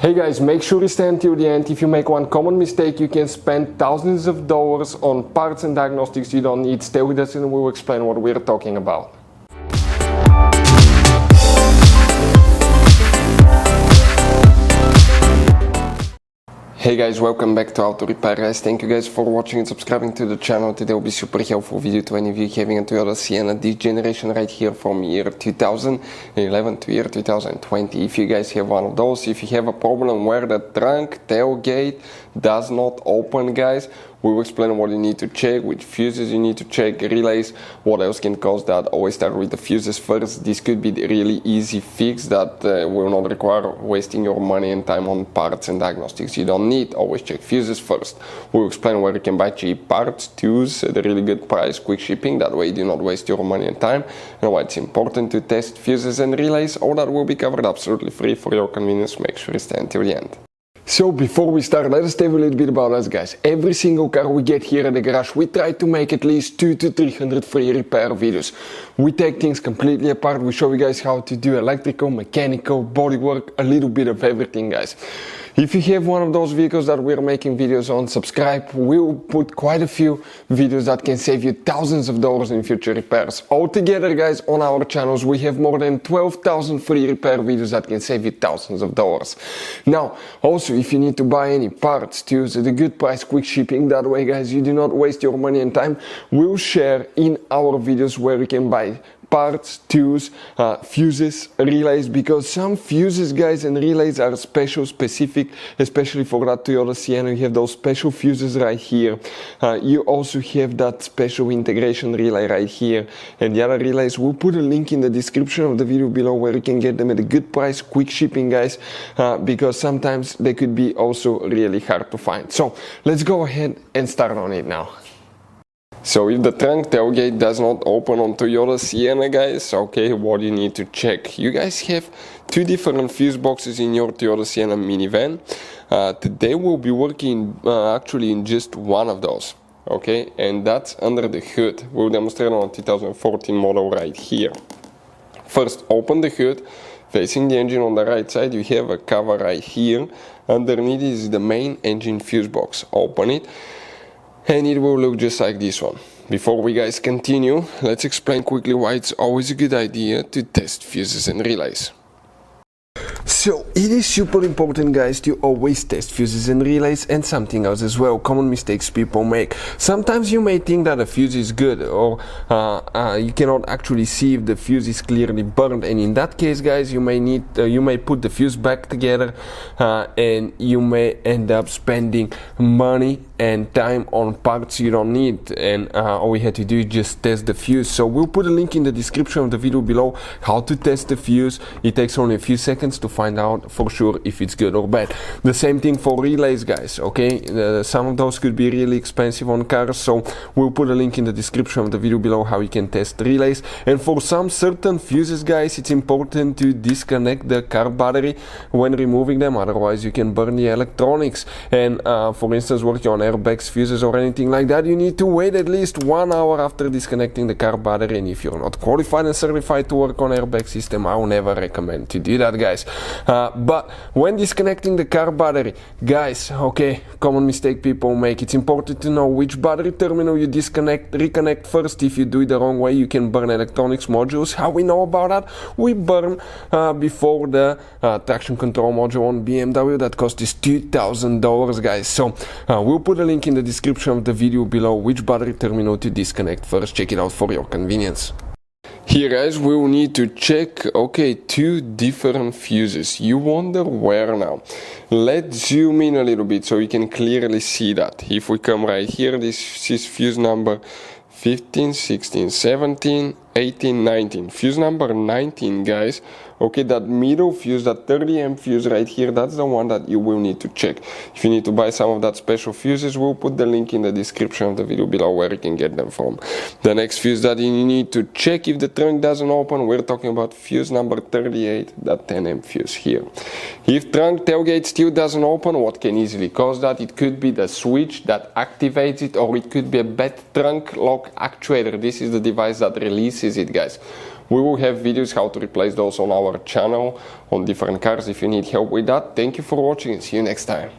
Hey guys, make sure you stay until the end. If you make one common mistake, you can spend thousands of dollars on parts and diagnostics you don't need. Stay with us and we'll explain what we're talking about. Hey guys, welcome back to Auto Repair guys. Thank you guys for watching and subscribing to the channel. Today will be super helpful video to any of you having a Toyota Sienna this generation right here from year 2011 to year 2020. If you guys have one of those, if you have a problem where the trunk tailgate does not open guys, we will explain what you need to check, which fuses you need to check, relays, what else can cause that. Always start with the fuses first. This could be the really easy fix that will not require wasting your money and time on parts and diagnostics you don't need. Always check fuses first. We'll explain where you can buy cheap parts, tools at a really good price, quick shipping, that way you do not waste your money and time, and why it's important to test fuses and relays. All that will be covered absolutely free for your convenience. Make sure you stay until the end. So before we start, let us tell you a little bit about us guys. Every single car we get here at the garage, we try to make at least 200 to 300 free repair videos. We take things completely apart, we show you guys how to do electrical, mechanical, bodywork, a little bit of everything guys. If you have one of those vehicles that we're making videos on, subscribe. We'll put quite a few videos that can save you thousands of dollars in future repairs. Altogether guys, on our channels we have more than 12,000 free repair videos that can save you thousands of dollars. Now, also if you need to buy any parts, tools at a good price, quick shipping, that way guys you do not waste your money and time, we'll share in our videos where you can buy parts, tools, fuses, relays, because some fuses guys and relays are specific, especially for that Toyota Sienna. You have those special fuses right here. You also have that special integration relay right here, and the other relays, we'll put a link in the description of the video below where you can get them at a good price, quick shipping guys, because sometimes they could be also really hard to find. So let's go ahead and start on it now. So if the trunk tailgate does not open on Toyota Sienna guys, okay, what do you need to check? You guys have two different fuse boxes in your Toyota Sienna minivan. Today we'll be working actually in just one of those, okay, and that's under the hood. We'll demonstrate on a 2014 model right here. First, open the hood. Facing the engine on the right side, you have a cover right here. Underneath is the main engine fuse box. Open it, and it will look just like this one. Before we guys continue, let's explain quickly why it's always a good idea to test fuses and relays. So it is super important guys to always test fuses and relays, and something else as well, common mistakes people make. Sometimes you may think that a fuse is good, or you cannot actually see if the fuse is clearly burned, and in that case guys you may put the fuse back together, and you may end up spending money and time on parts you don't need, and all we had to do is just test the fuse. So we'll put a link in the description of the video below how to test the fuse. It takes only a few seconds to find out for sure if it's good or bad. The same thing for relays guys, okay, some of those could be really expensive on cars, so we'll put a link in the description of the video below how you can test relays. And for some certain fuses guys, it's important to disconnect the car battery when removing them, otherwise you can burn the electronics. And for instance, working on airbags, fuses or anything like that, you need to wait at least 1 hour after disconnecting the car battery, and if you're not qualified and certified to work on airbag system, I will never recommend to do that guys. But when disconnecting the car battery guys, okay, common mistake people make, it's important to know which battery terminal you reconnect first. If you do it the wrong way, you can burn electronics modules. How we know about that? We burn before the traction control module on BMW that cost us $2,000 guys. So we'll put a link in the description of the video below which battery terminal to disconnect first. Check it out for your convenience. Here guys, we will need to check, okay, two different fuses. You wonder where now? Let's zoom in a little bit so you can clearly see that. If we come right here, this is fuse number 15, 16, 17, 18, 19. Fuse number 19 guys, okay, that middle fuse, that 30 amp fuse right here, that's the one that you will need to check. If you need to buy some of that special fuses, we'll put the link in the description of the video below where you can get them from. The next fuse that you need to check if the trunk doesn't open, we're talking about fuse number 38, that 10 amp fuse here. If trunk tailgate still doesn't open, what can easily cause that? It could be the switch that activates it, or it could be a bad trunk lock actuator. This is the device that releases it guys. We will have videos how to replace those on our channel on different cars if you need help with that. Thank you for watching and see you next time.